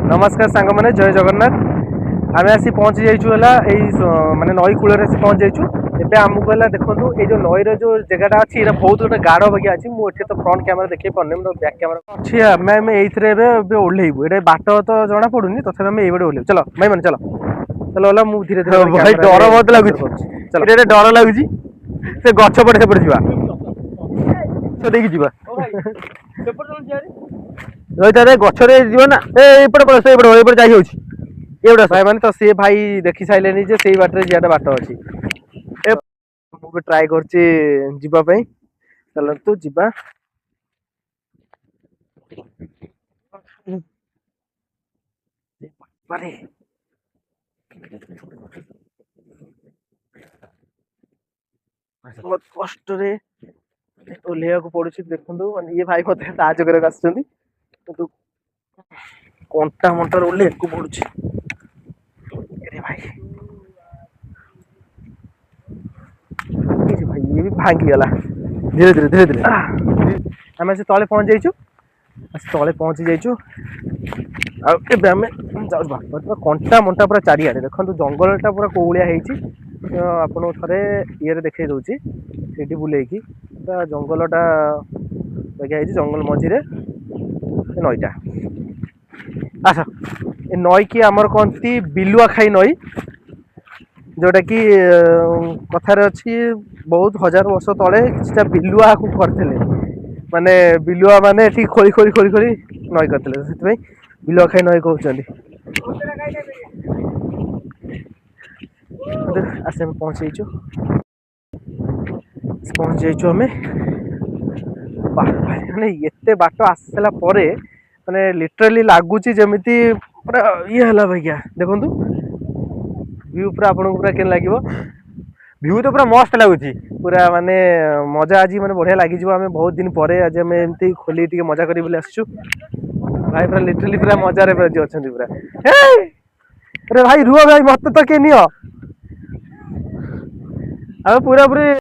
नमस्कार सांग मैंने जय जगन्नाथ आम आसी पहुँची जाइचु माने नई कूल पहुँच जाइचु एबे आमको है देखो ये जो नईर जो जगहटा अच्छी बहुत गोटे गाढ़ बगिया अच्छी मुझे तो फ्रंट कैमेरा देखिए पारे बैक कैमेरा अच्छी आम ये ओह्लैबू ये बाट तो जना पड़ूनी तथा आम ये ओह्लैबू चलो भाई मैंने चलो चलो ओला मुझे धीरे धीरे भाई डर बहुत लगुच चलो डर लगुच से गछ पटे सेपटे जा देखी जा रही गचरे जीव ना एपटे जाई हो भाई मैंने तो सी भाई देखी सारे जे से बाटर जीटा बाट अच्छी मुझे ट्राए कर चलतु जीवा बहुत कष्ट ओह्लैया पड़ू देखो ये भाई मत साहय कर कंटा मंटा ओह्लैया पड़ू भाई भाई ये भी भांगीगला धीरे धीरे धीरे धीरे आम से तले पहुँच जाइचु तले पहुँची जाइचु आम कंटा मंटा पूरा चारिआडे देखो जंगलटा पूरा कौलिया आपको थे ये देखे दूसरी बुलेकी पूरा जंगलटा देखा जंगल मझीरे नईटा आस ए नई की आमर कहती बिलुआ खाई नई जोटा कि कथार अच्छी बहुत हजार वर्ष तले किसी बिलुआ को करते माने बिलुआ माने खोली खोली खोली खोली नई करते से बिलुआ खाई नई कहते आसे पहुँच जाइचु आम माने ये बाट आसला माने लिटराली लगुच जमी पूरा ये है भैया देखु व्यू पूरा आपको पूरा केन लगे व्यू तो पूरा मस्त लगुच पूरा माने मजा आज माने बढ़िया लगी आम बहुत दिन पर आज आम एमती खोली टी मजा करी आसचु भाई पूरा लिटराली पूरा मजार अच्छा पूरा अरे भाई रुह भाई मत तो के नियो पूरा पूरी